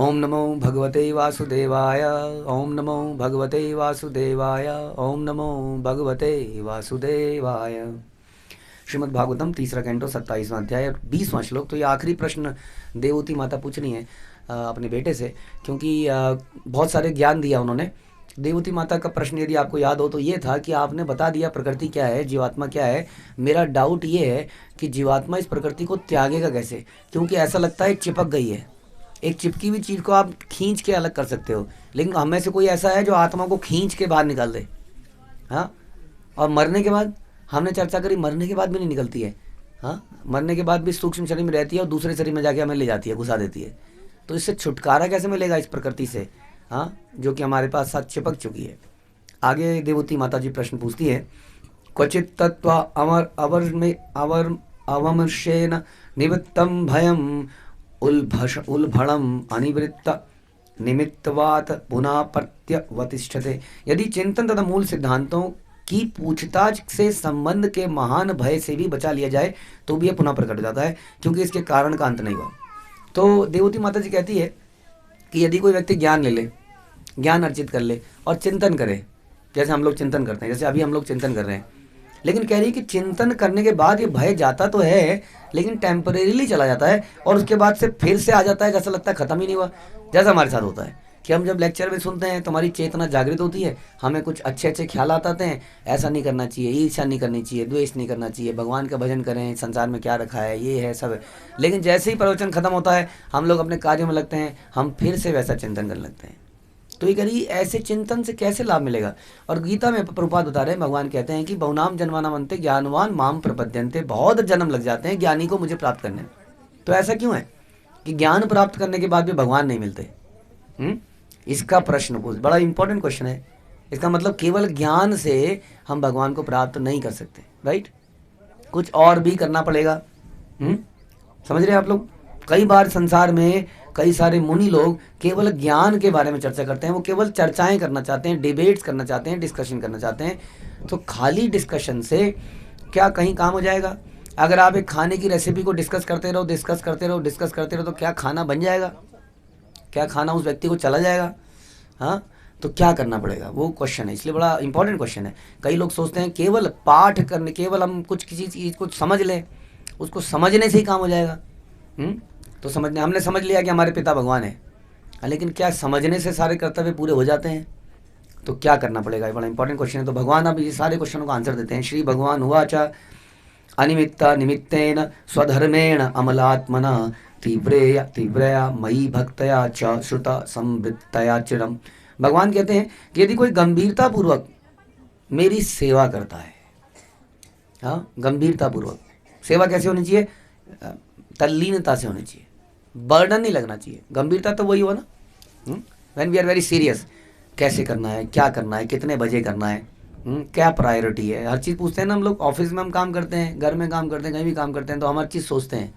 ओम नमो भगवते वासुदेवाय। ओम नमो भगवते वासुदेवाय। ओम नमो भगवते वासुदेवाय। श्रीमद् भागवतम तीसरा कैंटो 27वां अध्याय और 20वां श्लोक। तो ये आखिरी प्रश्न देवती माता पूछ रही हैं अपने बेटे से, क्योंकि बहुत सारे ज्ञान दिया उन्होंने। देवती माता का प्रश्न यदि आपको याद हो तो ये था कि आपने बता दिया प्रकृति क्या है, जीवात्मा क्या है। मेरा डाउट ये है कि जीवात्मा इस प्रकृति को त्यागेगा कैसे, क्योंकि ऐसा लगता है चिपक गई है। एक चिपकी हुई चीज़ को आप खींच के अलग कर सकते हो, लेकिन हम में से कोई ऐसा है जो आत्मा को खींच के बाहर निकाल दे? हाँ। और मरने के बाद हमने चर्चा करी, मरने के बाद भी नहीं निकलती है। हाँ, मरने के बाद भी सूक्ष्म शरीर में रहती है और दूसरे शरीर में जाके हमें ले जाती है, घुसा देती है। तो इससे छुटकारा कैसे मिलेगा इस प्रकृति से, हाँ, जो कि हमारे पास साथ चिपक चुकी है। आगे देवती माता जी प्रश्न पूछती है। क्वचित तत्व अमर अवर में अवर अवमर्शेन निवृत्तम भयम उल्भणम अनिवृत्त निमित्तवात पुनः प्रत्यवतिष्ठते। यदि चिंतन तथा मूल सिद्धांतों की पूछताछ से संबंध के महान भय से भी बचा लिया जाए तो भी यह पुनः प्रकट हो जाता है, क्योंकि इसके कारण का अंत नहीं हुआ। तो देवती माता जी कहती है कि यदि कोई व्यक्ति ज्ञान ले ले, ज्ञान अर्जित कर ले और चिंतन करे, जैसे हम लोग चिंतन करते हैं, जैसे अभी हम लोग चिंतन कर रहे हैं, लेकिन कह रही है कि चिंतन करने के बाद ये भय जाता तो है, लेकिन टेम्परेरीली चला जाता है और उसके बाद से फिर से आ जाता है, जैसा लगता है ख़त्म ही नहीं हुआ। जैसा हमारे साथ होता है कि हम जब लेक्चर में सुनते हैं तो हमारी चेतना जागृत होती है, हमें कुछ अच्छे अच्छे ख्याल आते हैं, ऐसा नहीं करना चाहिए, ईर्ष्या नहीं करनी चाहिए, द्वेष नहीं करना चाहिए, भगवान का भजन करें, संसार में क्या रखा है, ये है सब है। लेकिन जैसे ही प्रवचन खत्म होता है हम लोग अपने कार्यों में लगते हैं, हम फिर से वैसा चिंतन करने लगते हैं। तो ये करिए, ऐसे चिंतन से कैसे लाभ मिलेगा? और गीता में प्रभुपाद बता रहे हैं, भगवान कहते हैं कि बहुनाम जन्मानाम अन्ते ज्ञानवान माम प्रपद्यन्ते। बहुत जन्म लग जाते हैं ज्ञानी को मुझे प्राप्त करने। तो ऐसा क्यों है कि ज्ञान प्राप्त करने के बाद भी भगवान नहीं मिलते? इसका प्रश्न पूछ, बड़ा इंपॉर्टेंट क्वेश्चन है। इसका मतलब केवल ज्ञान से हम भगवान को प्राप्त नहीं कर सकते, राइट? कुछ और भी करना पड़ेगा। समझ रहे हैं आप लोग? कई बार संसार में कई सारे मुनि लोग केवल ज्ञान के बारे में चर्चा करते हैं, वो केवल चर्चाएं करना चाहते हैं, डिबेट्स करना चाहते हैं, डिस्कशन करना चाहते हैं। तो खाली डिस्कशन से क्या कहीं काम हो जाएगा? अगर आप एक खाने की रेसिपी को डिस्कस करते रहो, डिस्कस करते रहो, डिस्कस करते रहो, तो क्या खाना बन जाएगा? क्या खाना उस व्यक्ति को चला जाएगा? हाँ, तो क्या करना पड़ेगा, वो क्वेश्चन है। इसलिए बड़ा इंपॉर्टेंट क्वेश्चन है। कई लोग सोचते हैं केवल पाठ करने, केवल हम कुछ किसी चीज़ को समझ लें, उसको समझने से ही काम हो जाएगा। तो समझने, हमने समझ लिया कि हमारे पिता भगवान है, लेकिन क्या समझने से सारे कर्तव्य पूरे हो जाते हैं? तो क्या करना पड़ेगा, ये बड़ा इंपॉर्टेंट क्वेश्चन है। तो भगवान अब ये सारे क्वेश्चनों का आंसर देते हैं। श्री भगवान हुआ च अनिमित्त निमित्तेन स्वधर्मेण अमलात्मना तीव्रया तीव्रया मयि भक्तया च श्रुता संवृत्तया चिरम। भगवान कहते हैं कि यदि कोई गंभीरता पूर्वक मेरी सेवा करता है, हाँ, गंभीरता पूर्वक सेवा कैसे होनी चाहिए? तल्लीनता से होनी चाहिए, बर्डन नहीं लगना चाहिए। गंभीरता तो वही हुआ ना, when we are very serious, कैसे करना है, क्या करना है, कितने बजे करना है, क्या प्रायोरिटी है, हर चीज़ पूछते हैं ना हम लोग। ऑफिस में हम काम करते हैं, घर में काम करते हैं, कहीं भी काम करते हैं, तो हम हर चीज़ सोचते हैं।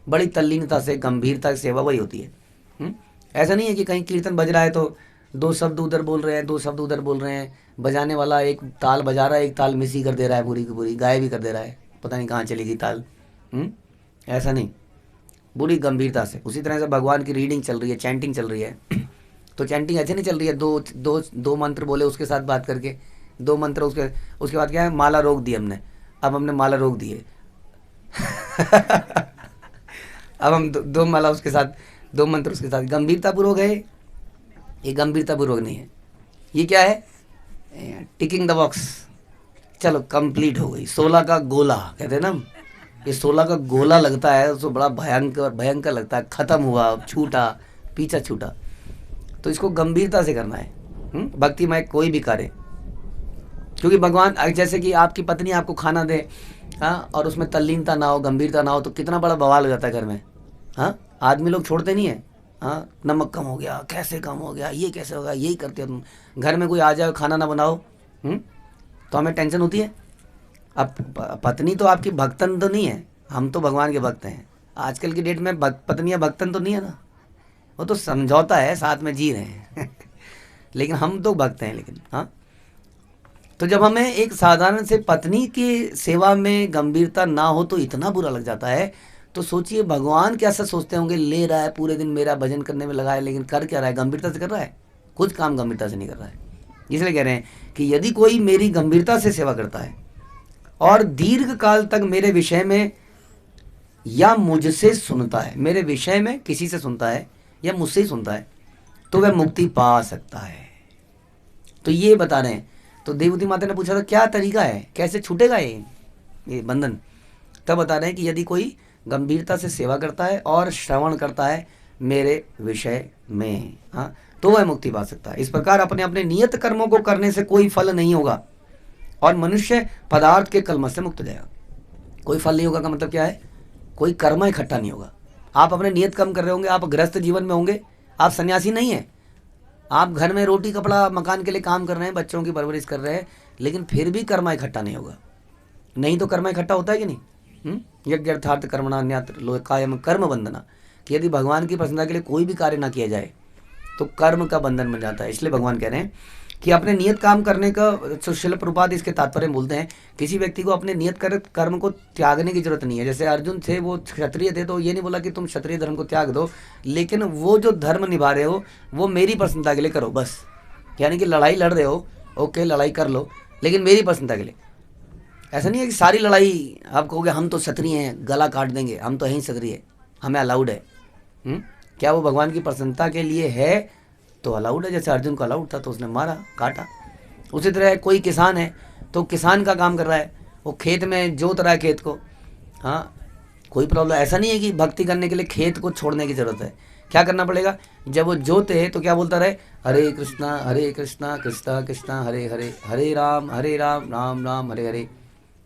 बड़ी तल्लीनता से, गंभीरता से सेवा वही होती है। ऐसा नहीं है कि कहीं कीर्तन बज रहा है तो दो शब्द उधर बोल रहे हैं, दो शब्द उधर बोल रहे हैं, बजाने वाला एक ताल बजा रहा है, एक ताल मिस ही कर दे रहा है, पूरी की पूरी गायब भी कर दे रहा है, पता नहीं कहाँ चली गई ताल। ऐसा नहीं, पूरी गंभीरता से। उसी तरह से भगवान की रीडिंग चल रही है, चैंटिंग चल रही है, तो चैंटिंग ऐसे नहीं चल रही है दो दो दो मंत्र बोले उसके साथ बात करके, दो मंत्र उसके बाद क्या है, माला रोक दी हमने, अब हमने माला रोक दी है अब हम दो माला उसके साथ, दो मंत्र उसके साथ, गंभीरतापूर्वक है ये? गंभीरतापूर्वक नहीं है। ये क्या है? टिकिंग द बॉक्स, चलो कंप्लीट हो गई। 16 का गोला कहते हैं ना, ये 16 का गोला लगता है तो बड़ा भयंकर भयंकर लगता है, ख़त्म हुआ, छूटा, पीछा छूटा। तो इसको गंभीरता से करना है, भक्तिमय कोई भी कार्य। क्योंकि भगवान, जैसे कि आपकी पत्नी आपको खाना दे, हाँ, और उसमें तल्लीनता ना हो, गंभीरता ना हो, तो कितना बड़ा बवाल हो जाता है घर में। हाँ, आदमी लोग छोड़ते नहीं है। हाँ, नमक कम हो गया, कैसे कम हो गया, ये कैसे होगा, यही करते हो तुम। घर में कोई आ जाए, खाना ना बनाओ, तो हमें टेंशन होती है। अब पत्नी तो आपकी भक्तन तो नहीं है, हम तो भगवान के भक्त हैं। आजकल की डेट में पत्नियां भक्तन तो नहीं है ना, वो तो समझौता है, साथ में जी रहे हैं लेकिन हम तो भक्त हैं। लेकिन हाँ, तो जब हमें एक साधारण से पत्नी की सेवा में गंभीरता ना हो तो इतना बुरा लग जाता है। तो सोचिए भगवान कैसा सोचते होंगे, ले रहा है पूरे दिन मेरा भजन करने में लगा है, लेकिन कर क्या रहा है, गंभीरता से कर रहा है, कुछ काम गंभीरता से नहीं कर रहा है। इसलिए कह रहे हैं कि यदि कोई मेरी गंभीरता से सेवा करता है और दीर्घ काल तक मेरे विषय में या मुझसे सुनता है, मेरे विषय में किसी से सुनता है या मुझसे ही सुनता है, तो वह मुक्ति पा सकता है। तो ये बता रहे हैं। तो देवती माता ने पूछा था क्या तरीका है, कैसे छूटेगा ये बंधन। तब बता रहे हैं कि यदि कोई गंभीरता से सेवा करता है और श्रवण करता है मेरे विषय में, हाँ, तो वह मुक्ति पा सकता है। इस प्रकार अपने अपने नियत कर्मों को करने से कोई फल नहीं होगा और मनुष्य पदार्थ के कलमश से मुक्त हो जाएगा। कोई फल नहीं होगा का मतलब क्या है, कोई कर्म इकट्ठा नहीं होगा। आप अपने नियत कर्म कर रहे होंगे, आप गृहस्थ जीवन में होंगे, आप सन्यासी नहीं हैं, आप घर में रोटी कपड़ा मकान के लिए काम कर रहे हैं, बच्चों की परवरिश कर रहे हैं, लेकिन फिर भी कर्म इकट्ठा नहीं होगा। नहीं तो कर्म इकट्ठा होता है कि नहीं। यज्ञार्थ कर्मणा न्यात्र लोकायम कर्म बंधना, कि यदि भगवान की प्रसन्नता के लिए कोई भी कार्य ना किया जाए तो कर्म का बंधन बन जाता है। इसलिए भगवान कह रहे हैं कि अपने नियत काम करने का, शिल प्रभुपाद इसके तात्पर्य बोलते हैं किसी व्यक्ति को अपने नियत कर्म को त्यागने की जरूरत नहीं है। जैसे अर्जुन थे, वो क्षत्रिय थे, तो ये नहीं बोला कि तुम क्षत्रिय धर्म को त्याग दो, लेकिन वो जो धर्म निभा रहे हो वो मेरी प्रसन्नता के लिए करो बस। यानी कि लड़ाई लड़ रहे हो, ओके लड़ाई कर लो, लेकिन मेरी प्रसन्नता के लिए। ऐसा नहीं है कि सारी लड़ाई आप कहोगे हम तो क्षत्रिय हैं, गला काट देंगे, हम तो हैं क्षत्रिय, हमें अलाउड है। क्या वो भगवान की प्रसन्नता के लिए है तो अलाउड है। जैसे अर्जुन को अलाउड था तो उसने मारा काटा। उसी तरह कोई किसान है तो किसान का काम कर रहा है, वो खेत में जोत रहा है खेत को, हाँ कोई प्रॉब्लम। ऐसा नहीं है कि भक्ति करने के लिए खेत को छोड़ने की ज़रूरत है। क्या करना पड़ेगा, जब वो जोते है तो क्या बोलता रहे, हरे कृष्णा कृष्णा कृष्णा हरे हरे, हरे राम राम राम हरे हरे।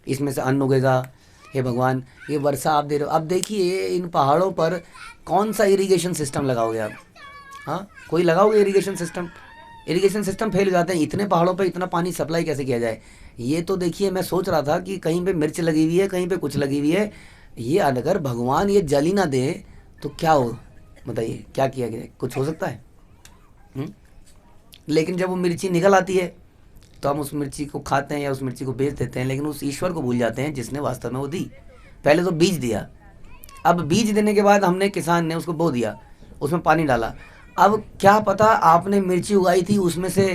इसमें से अन्न उगेगा। हे भगवान ये वर्षा आप दे रहे हो, अब देखिए इन पहाड़ों पर कौन सा इरिगेशन सिस्टम लगाओगे आप, हाँ कोई लगाओगे इरिगेशन सिस्टम फेल हो जाते हैं। इतने पहाड़ों पे इतना पानी सप्लाई कैसे किया जाए। ये तो देखिए मैं सोच रहा था कि कहीं पे मिर्च लगी हुई है, कहीं पे कुछ लगी हुई है, ये अगर भगवान ये जल ही ना दे तो क्या हो, बताइए क्या किया गया, कुछ हो सकता है। लेकिन जब वो मिर्ची निकल आती है तो हम उस मिर्ची को खाते हैं या उस मिर्ची को बेच देते हैं, लेकिन उस ईश्वर को भूल जाते हैं जिसने वास्तव में वो दी। पहले तो बीज दिया, अब बीज देने के बाद हमने, किसान ने उसको बो दिया, उसमें पानी डाला। अब क्या पता आपने मिर्ची उगाई थी उसमें से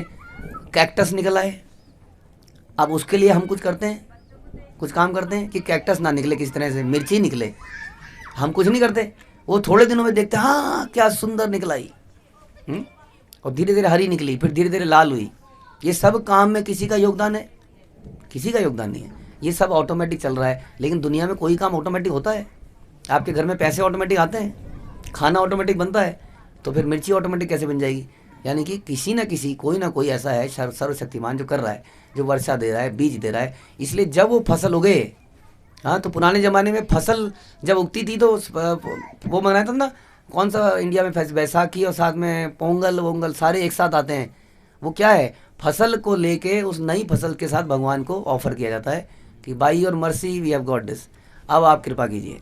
कैक्टस निकल आए, अब उसके लिए हम कुछ करते हैं, कुछ काम करते हैं कि कैक्टस ना निकले, किस तरह से मिर्ची निकले। हम कुछ नहीं करते, वो थोड़े दिनों में देखते हैं हाँ क्या सुंदर निकलाई, और धीरे धीरे हरी निकली, फिर धीरे धीरे लाल हुई। ये सब काम में किसी का योगदान है, किसी का योगदान नहीं है, ये सब ऑटोमेटिक चल रहा है। लेकिन दुनिया में कोई काम ऑटोमेटिक होता है? आपके घर में पैसे ऑटोमेटिक आते हैं, खाना ऑटोमेटिक बनता है, तो फिर मिर्ची ऑटोमेटिक कैसे बन जाएगी। यानी कि किसी ना किसी, कोई ना कोई ऐसा है सर्वशक्तिमान जो कर रहा है, जो वर्षा दे रहा है, बीज दे रहा है। इसलिए जब वो फसल उगे, हाँ तो पुराने ज़माने में फसल जब उगती थी तो वो मनाया था ना, कौन सा इंडिया में बैसाखी और साथ में पोंगल वोंगल सारे एक साथ आते हैं। वो क्या है, फसल को लेके उस नई फसल के साथ भगवान को ऑफर किया जाता है कि बाई और mercy we have got this, अब आप कृपा कीजिए,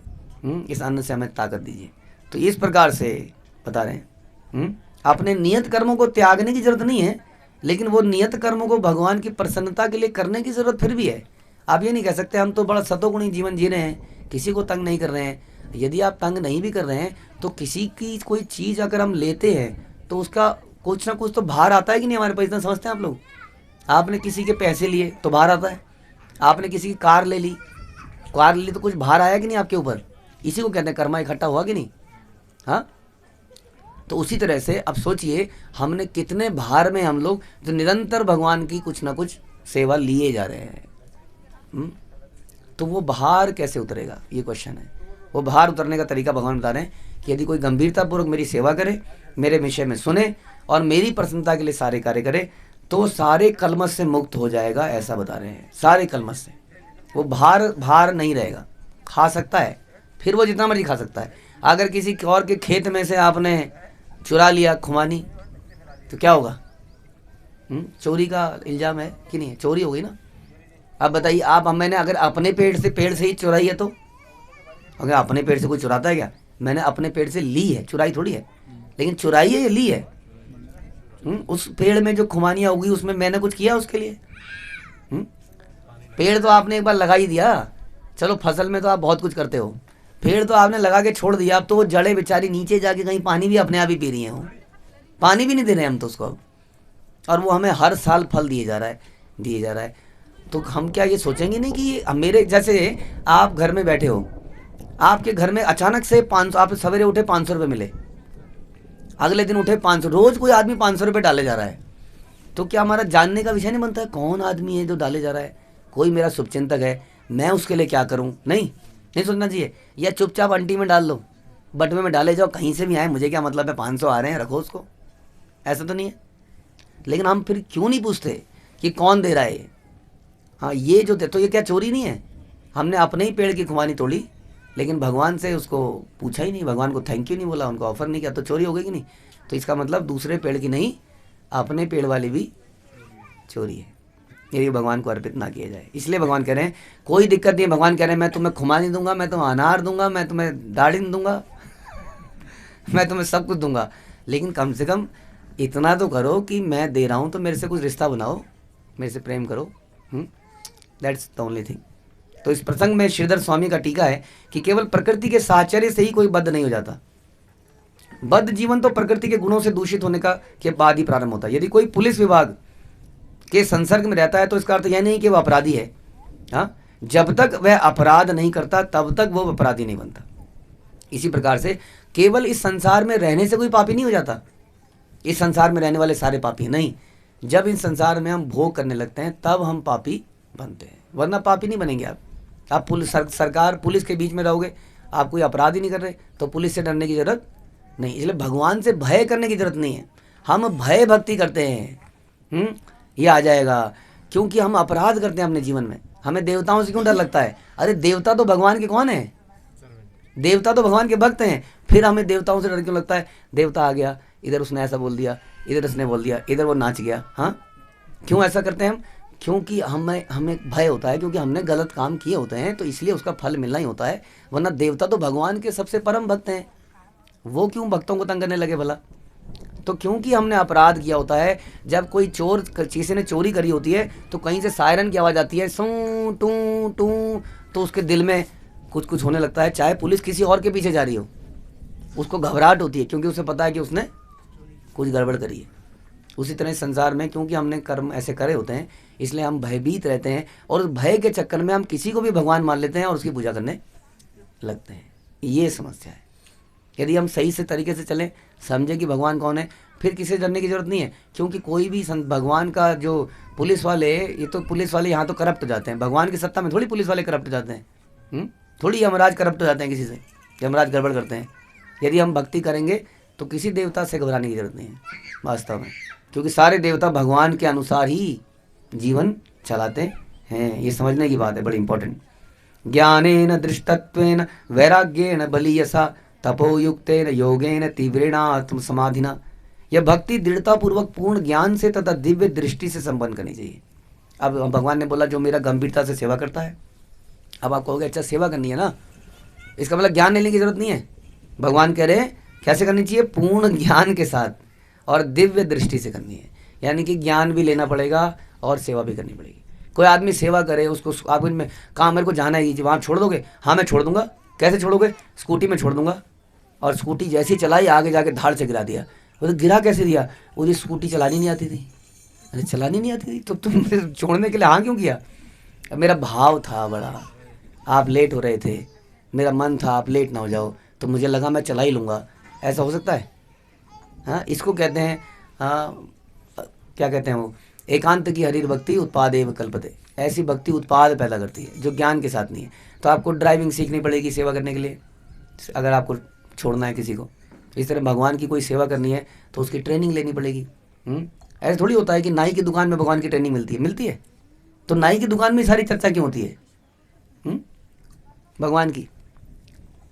इस अन्न से हमें ताकत दीजिए। तो इस प्रकार से बता रहे हैं अपने नियत कर्मों को त्यागने की जरूरत नहीं है, लेकिन वो नियत कर्मों को भगवान की प्रसन्नता के लिए करने की जरूरत फिर भी है। आप ये नहीं कह सकते हम तो बड़ा सतोगुणी जीवन जी रहे हैं, किसी को तंग नहीं कर रहे हैं। यदि आप तंग नहीं भी कर रहे हैं तो किसी की कोई चीज़ अगर हम लेते हैं तो उसका कुछ ना कुछ तो भार आता है कि नहीं हमारे पास, इतना समझते हैं आप लोग। आपने किसी के पैसे लिए तो भार आता है, आपने किसी की कार ले ली तो कुछ भार आया कि नहीं आपके ऊपर। इसी को कहते हैं कर्मा इकट्ठा हुआ कि नहीं, हाँ। तो उसी तरह से अब सोचिए हमने कितने भार में हम लोग जो निरंतर भगवान की कुछ ना कुछ सेवा लिए जा रहे हैं, तो वो भार कैसे उतरेगा, ये क्वेश्चन है। वो भार उतरने का तरीका भगवान बता रहे हैं कि यदि कोई गंभीरतापूर्वक मेरी सेवा करे, मेरे विषय में सुने और मेरी प्रसन्नता के लिए सारे कार्य करे, तो सारे कलमश से मुक्त हो जाएगा, ऐसा बता रहे हैं। सारे कलमश से वो भार नहीं रहेगा। खा सकता है, फिर वो जितना मर्जी खा सकता है। अगर किसी और के खेत में से आपने चुरा लिया खुमानी तो क्या होगा, चोरी का इल्जाम है कि नहीं है, चोरी हो गई ना। अब बताइए आप, मैंने अगर अपने पेड़ से ही चुराई है, तो अगर अपने पेड़ से कोई चुराता है क्या, मैंने अपने पेड़ से ली है, चुराई थोड़ी है। लेकिन चुराई है या ली है, उस पेड़ में जो खुमानियाँ उगी उसमें मैंने कुछ किया उसके लिए। पेड़ तो आपने एक बार लगा ही दिया, चलो फसल में तो आप बहुत कुछ करते हो, पेड़ तो आपने लगा के छोड़ दिया, अब तो वो जड़ें बेचारी नीचे जाके कहीं पानी भी अपने आप ही पी रही हैं, वो पानी भी नहीं दे रहे हम तो उसको अब, और वो हमें हर साल फल दिए जा रहा है, दिए जा रहा है। तो हम क्या ये सोचेंगे नहीं कि ये मेरे जैसे, आप घर में बैठे हो, आपके घर में अचानक से 500, आप सवेरे उठे 500 रुपये मिले, अगले दिन उठे 500, रोज कोई आदमी 500 रुपये डाले जा रहा है, तो क्या हमारा जानने का विषय नहीं बनता है कौन आदमी है जो डाले जा रहा है? कोई मेरा शुभचिंतक है, मैं उसके लिए क्या करूं? नहीं सोचना चाहिए। या चुपचाप अंटी में डाल लो, बटवे में डाले जाओ, कहीं से भी आए, मुझे क्या मतलब है, 500 आ रहे हैं रखो उसको, ऐसा तो नहीं है। लेकिन हम फिर क्यों नहीं पूछते कि कौन दे रहा है? हाँ, ये जो दे, तो ये क्या चोरी नहीं है? हमने अपने ही पेड़ की खुबानी तोड़ी, लेकिन भगवान से उसको पूछा ही नहीं, भगवान को थैंक यू नहीं बोला, उनको ऑफर नहीं किया, तो चोरी हो गई कि नहीं? तो इसका मतलब दूसरे पेड़ की नहीं, अपने पेड़ वाली भी चोरी है, यदि भगवान को अर्पित ना किया जाए। इसलिए भगवान कह रहे हैं कोई दिक्कत नहीं है, भगवान कह रहे हैं मैं तुम्हें खुमानी दूंगा, मैं तुम्हें अनार दूंगा, मैं तुम्हें दाढ़ी दूंगा मैं तुम्हें सब कुछ दूंगा, लेकिन कम से कम इतना तो करो कि मैं दे रहा हूँ तो मेरे से कुछ रिश्ता बनाओ, मेरे से प्रेम करो। That's the only thing. तो इस प्रसंग में श्रीधर स्वामी का टीका है कि केवल प्रकृति के साहचर्य से ही कोई बद्ध नहीं हो जाता। बद्ध जीवन तो प्रकृति के गुणों से दूषित होने का के बाद ही प्रारंभ होता है। यदि कोई पुलिस विभाग के संसर्ग में रहता है तो इसका अर्थ यह नहीं कि वह अपराधी है। हाँ, जब तक वह अपराध नहीं करता तब तक वो अपराधी नहीं बनता। इसी प्रकार से केवल इस संसार में रहने से कोई पापी नहीं हो जाता। इस संसार में रहने वाले सारे पापी नहीं, जब इस संसार में हम भोग करने लगते हैं तब हम पापी बनते हैं, वरना पापी नहीं बनेंगे आप पुलिस सरकार पुलिस के बीच में रहोगे, आप कोई अपराध ही नहीं कर रहे, तो पुलिस से डरने की जरूरत नहीं। इसलिए भगवान से भय करने की जरूरत नहीं है। हम भय भक्ति करते हैं, ये आ जाएगा, क्योंकि हम अपराध करते हैं अपने जीवन में। हमें देवताओं से क्यों डर लगता है? अरे देवता तो भगवान के कौन है? देवता तो भगवान के भक्त हैं, फिर हमें देवताओं से डर क्यों लगता है? देवता आ गया, इधर उसने ऐसा बोल दिया, इधर उसने बोल दिया, इधर वो नाच गया। हाँ, क्यों ऐसा करते हैं हम? क्योंकि हमें भय होता है, क्योंकि हमने गलत काम किए होते हैं, तो इसलिए उसका फल मिलना ही होता है। वरना देवता तो भगवान के सबसे परम भक्त हैं, वो क्यों भक्तों को तंग करने लगे भला? तो क्योंकि हमने अपराध किया होता है। जब कोई चोर, किसी ने चोरी करी होती है तो कहीं से सायरन की आवाज़ आती है, सू टू टू, तो उसके दिल में कुछ कुछ होने लगता है, चाहे पुलिस किसी और के पीछे जा रही हो, उसको घबराहट होती है, क्योंकि उसे पता है कि उसने कुछ गड़बड़ करी है। उसी तरह संसार में क्योंकि हमने कर्म ऐसे करे होते हैं, इसलिए हम भयभीत रहते हैं, और उस भय के चक्कर में हम किसी को भी भगवान मान लेते हैं और उसकी पूजा करने लगते हैं। ये समस्या है। यदि हम सही से तरीके से चलें, समझे कि भगवान कौन है, फिर किसी से डरने की जरूरत नहीं है। क्योंकि कोई भी भगवान का जो पुलिस वाले, ये तो पुलिस वाले यहाँ तो करप्ट हो जाते हैं, भगवान की सत्ता में थोड़ी पुलिस वाले करप्ट हो जाते हैं। थोड़ी यमराज करप्ट हो जाते हैं किसी से, यमराज गड़बड़ करते हैं। यदि हम भक्ति करेंगे तो किसी देवता से घबराने की जरूरत नहीं है वास्तव में, क्योंकि सारे देवता भगवान के अनुसार ही जीवन चलाते हैं। ये समझने की बात है, बड़ी इंपॉर्टेंट। ज्ञानेन दृष्टत्वेन वैराग्येन बलीयसा तपोयुक्तेन योगेन तीव्रेण आत्म समाधिना। यह भक्ति दृढ़ता पूर्वक पूर्ण ज्ञान से तथा दिव्य दृष्टि से संपन्न करनी चाहिए। अब भगवान ने बोला जो मेरा गंभीरता से सेवा करता है। अब आप कहोगे अच्छा सेवा करनी है ना, इसका मतलब ज्ञान लेने की जरूरत नहीं है। भगवान कह रहे हैं कैसे करनी चाहिए? पूर्ण ज्ञान के साथ और दिव्य दृष्टि से करनी है। यानी कि ज्ञान भी लेना पड़ेगा और सेवा भी करनी पड़ेगी। कोई आदमी सेवा करे, उसको आप इनमें कहाँ मेरे को जाना है, वहाँ छोड़ दोगे? हाँ मैं छोड़ दूंगा। कैसे छोड़ोगे? स्कूटी में छोड़ दूंगा। और स्कूटी जैसी चलाई, आगे जाके धाड़ से गिरा दिया। वो तो गिरा कैसे दिया? मुझे स्कूटी चलानी नहीं आती थी। अरे चलानी नहीं आती थी तो तुम छोड़ने के लिए हाँ क्यों किया? मेरा भाव था बड़ा, आप लेट हो रहे थे, मेरा मन था आप लेट ना हो जाओ, तो मुझे लगा मैं चला ही लूँगा। ऐसा हो सकता है? हाँ, इसको कहते हैं क्या कहते हैं वो, एकांत की हरिर भक्ति उत्पाद एवं कल्पते। ऐसी भक्ति उत्पाद पैदा करती है जो ज्ञान के साथ नहीं है। तो आपको ड्राइविंग सीखनी पड़ेगी सेवा करने के लिए, अगर आपको छोड़ना है किसी को। इस तरह भगवान की कोई सेवा करनी है तो उसकी ट्रेनिंग लेनी पड़ेगी। ऐसा थोड़ी होता है कि नाई की दुकान में भगवान की ट्रेनिंग मिलती है। तो नाई की दुकान में सारी चर्चा क्यों होती है भगवान की?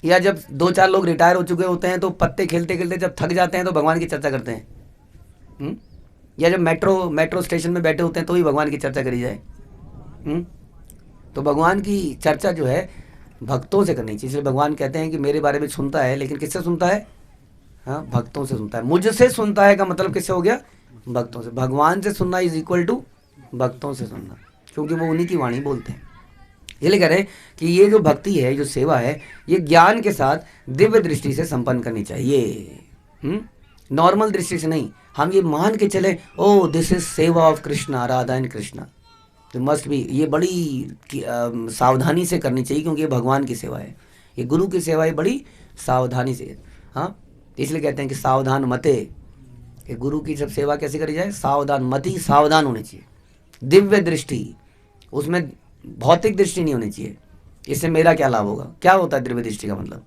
या जब 2-4 लोग रिटायर हो चुके होते हैं तो पत्ते खेलते खेलते जब थक जाते हैं तो भगवान की चर्चा करते हैं। या जब मेट्रो स्टेशन में बैठे होते हैं तो ही भगवान की चर्चा करी जाए। तो भगवान की चर्चा जो है भक्तों से करनी चाहिए। इसलिए भगवान कहते हैं कि मेरे बारे में सुनता है, लेकिन किससे सुनता है? हाँ, भक्तों से सुनता है। मुझसे सुनता है का मतलब किससे हो गया? भक्तों से। भगवान से सुनना इज इक्वल टू भक्तों से सुनना, क्योंकि वो उन्हीं की वाणी बोलते हैं। इसलिए कह रहे हैं कि ये जो भक्ति है, जो सेवा है, ये ज्ञान के साथ दिव्य दृष्टि से संपन्न करनी चाहिए, नॉर्मल दृष्टि से नहीं। हम ये मान के चले, ओ दिस इज सेवा ऑफ कृष्णा, राधा एंड कृष्णा, तो मस्ट बी, ये बड़ी सावधानी से करनी चाहिए, क्योंकि ये भगवान की सेवा है, ये गुरु की सेवा है, बड़ी सावधानी से। हाँ, इसलिए कहते हैं कि सावधान मते, कि गुरु की जब सेवा कैसे करी जाए, सावधान मति, सावधान होनी चाहिए। दिव्य दृष्टि, उसमें भौतिक दृष्टि नहीं होनी चाहिए। इससे मेरा क्या लाभ होगा, क्या होता है दिव्य दृष्टि का मतलब?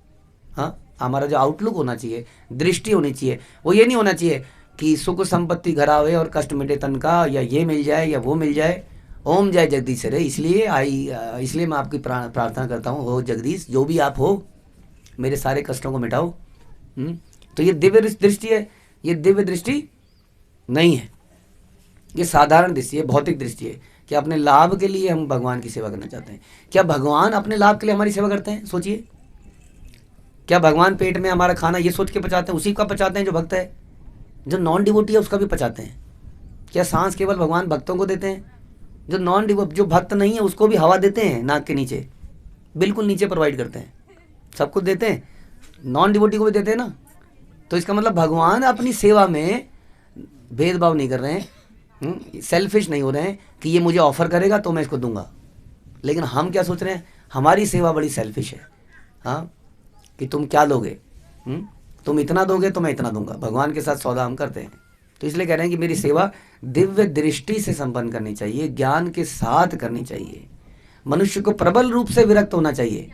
हाँ, हमारा जो आउटलुक होना चाहिए, दृष्टि होनी चाहिए, वो ये नहीं होना चाहिए कि सुख संपत्ति घर आवे और कष्ट मिटे तन का, या ये मिल जाए या वो मिल जाए। ओम जय जगदीश रे, इसलिए मैं आपकी प्रार्थना करता हूँ, हो जगदीश, जो भी आप हो, मेरे सारे कष्टों को मिटाओ। तो ये दिव्य दृष्टि है, ये दिव्य दृष्टि नहीं है, ये साधारण दृष्टि है, भौतिक दृष्टि है, कि अपने लाभ के लिए हम भगवान की सेवा करना चाहते हैं। क्या भगवान अपने लाभ के लिए हमारी सेवा करते हैं? सोचिए, क्या भगवान पेट में हमारा खाना ये सोच के पचाते हैं? उसी का पचाते हैं जो भक्त है, जो नॉन डिवोटी है उसका भी पचाते हैं। क्या सांस केवल भगवान भक्तों को देते हैं? जो भक्त नहीं है उसको भी हवा देते हैं, नाक के नीचे, बिल्कुल नीचे प्रोवाइड करते हैं, सबको देते हैं, नॉन डिवोटी को भी देते हैं ना। तो इसका मतलब भगवान अपनी सेवा में भेदभाव नहीं कर रहे हैं, सेल्फिश नहीं हो रहे हैं कि ये मुझे ऑफर करेगा तो मैं इसको दूंगा। लेकिन हम क्या सोच रहे हैं, हमारी सेवा बड़ी सेल्फिश है। हाँ, कि तुम क्या दोगे, तुम इतना दोगे तो मैं इतना दूंगा। भगवान के साथ सौदा हम करते हैं। तो इसलिए कह रहे हैं कि मेरी सेवा दिव्य दृष्टि से संपन्न करनी चाहिए, ज्ञान के साथ करनी चाहिए। मनुष्य को प्रबल रूप से विरक्त होना चाहिए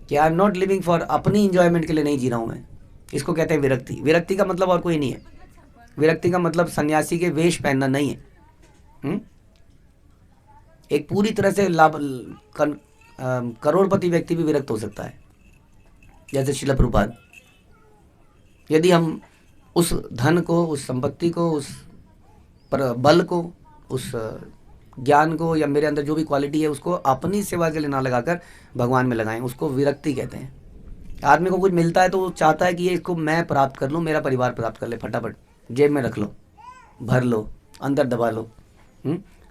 कि I am not living for, अपनी इंजॉयमेंट के लिए नहीं जी रहा हूँ मैं। इसको कहते हैं विरक्ति। विरक्ति का मतलब और कोई नहीं है। विरक्ति का मतलब सन्यासी के वेश पहनना नहीं है। एक पूरी तरह से करोड़पति व्यक्ति भी विरक्त हो सकता है, जैसे श्रील प्रभुपाद। यदि हम उस धन को, उस संपत्ति को, उस बल को, उस ज्ञान को, या मेरे अंदर जो भी क्वालिटी है उसको अपनी सेवा के लिए ना लगाकर भगवान में लगाएं, उसको विरक्ति कहते हैं। आदमी को कुछ मिलता है तो वो चाहता है कि ये इसको मैं प्राप्त कर लूँ, मेरा परिवार प्राप्त कर ले, फटाफट जेब में रख लो, भर लो, अंदर दबा लो।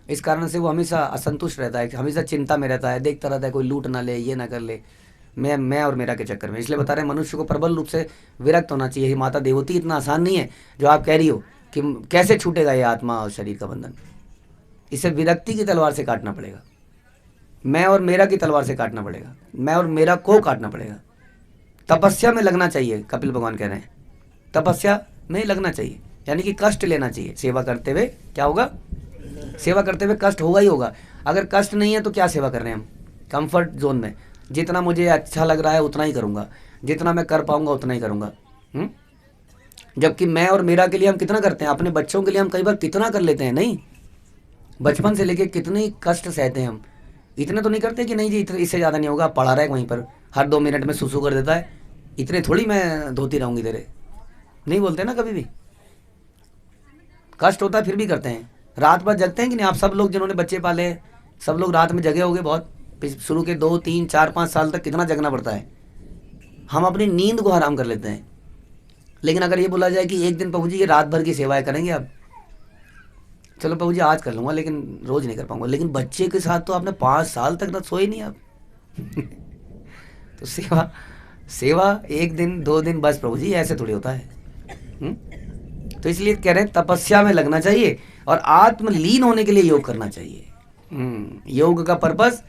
इस कारण से वो हमेशा असंतुष्ट रहता है, हमेशा चिंता में रहता है, देखता रहता है कोई लूट ना ले, ये ना कर ले, मैं और मेरा के चक्कर में। इसलिए बता रहे हैं मनुष्य को प्रबल रूप से विरक्त होना चाहिए। हे माता देवती, इतना आसान नहीं है जो आप कह रही हो कि कैसे छूटेगा ये आत्मा और शरीर का बंधन। इसे विरक्ति की तलवार से काटना पड़ेगा, मैं और मेरा की तलवार से काटना पड़ेगा, मैं और मेरा को काटना पड़ेगा। तपस्या में लगना चाहिए, कपिल भगवान कह रहे हैं, तपस्या में लगना चाहिए, यानी कि कष्ट लेना चाहिए। सेवा करते हुए क्या होगा, सेवा करते हुए कष्ट होगा ही होगा। अगर कष्ट नहीं है तो क्या सेवा कर रहे हैं हम, कंफर्ट जोन में, जितना मुझे अच्छा लग रहा है उतना ही करूँगा, जितना मैं कर पाऊँगा उतना ही करूँगा। जबकि मैं और मेरा के लिए हम कितना करते हैं, अपने बच्चों के लिए हम कई बार कितना कर लेते हैं। नहीं, बचपन से लेके कितने कष्ट सहते हैं हम, इतने तो नहीं करते कि नहीं जी इससे ज़्यादा नहीं होगा, पढ़ा रहा है वहीं पर, हर 2 मिनट में सुसु कर देता है, इतने थोड़ी मैं धोती रहूँगी तेरे, नहीं बोलते ना कभी भी। कष्ट होता है फिर भी करते हैं। रात भर जगते हैं कि नहीं, आप सब लोग जिन्होंने बच्चे पाले हैं, सब लोग रात में जगे होंगे बहुत, शुरू के 2, 3, 4, 5 साल तक कितना जगना पड़ता है। हम अपनी नींद को हराम कर लेते हैं। लेकिन अगर ये बोला जाए कि एक दिन प्रभु जी ये रात भर की सेवाएं करेंगे आप, चलो प्रभु जी आज कर लूँगा लेकिन रोज़ नहीं कर पाऊँगा। लेकिन बच्चे के साथ तो आपने 5 साल तक ना सोए नहीं आप। तो सेवा 1 दिन 2 दिन बस प्रभु जी, ऐसे थोड़ी होता है। तो इसलिए कह रहे हैं तपस्या में लगना चाहिए और आत्मलीन होने के लिए योग करना चाहिए। योग का पर्पस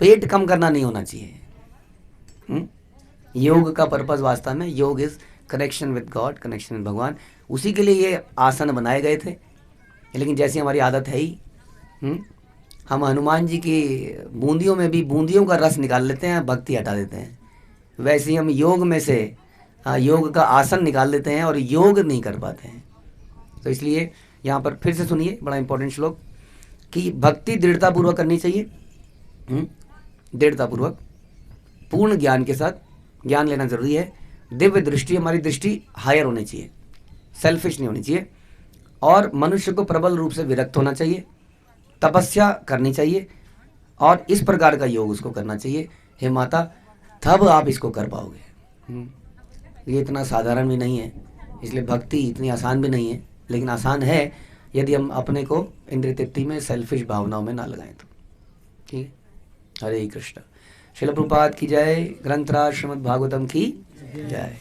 पेट कम करना नहीं होना चाहिए। योग का पर्पस वास्तव में, योग is connection with God, connection with भगवान। उसी के लिए ये आसन बनाए गए थे। लेकिन जैसी हमारी आदत है ही, हम हनुमान जी की बूंदियों में भी बूंदियों का रस निकाल लेते हैं, भक्ति हटा देते हैं। वैसे ही हम योग में से योग का आसन निकाल देते हैं और योग नहीं कर पाते हैं। तो इसलिए यहाँ पर फिर से सुनिए, बड़ा इंपॉर्टेंट श्लोक, कि भक्ति दृढ़तापूर्वक करनी चाहिए, दृढ़तापूर्वक, पूर्ण ज्ञान के साथ। ज्ञान लेना जरूरी है। दिव्य दृष्टि, हमारी दृष्टि हायर होनी चाहिए, सेल्फिश नहीं होनी चाहिए। और मनुष्य को प्रबल रूप से विरक्त होना चाहिए, तपस्या करनी चाहिए और इस प्रकार का योग उसको करना चाहिए। हे माता, तब आप इसको कर पाओगे। ये इतना साधारण भी नहीं है, इसलिए भक्ति इतनी आसान भी नहीं है, लेकिन आसान है यदि हम अपने को इंद्रिय तृप्ति में, सेल्फिश भावनाओं में ना लगाएं तो। ठीक है, हरे कृष्ण। शिल प्रभुपाद की जय। ग्रंथराज श्रीमद् भागवतम की जय।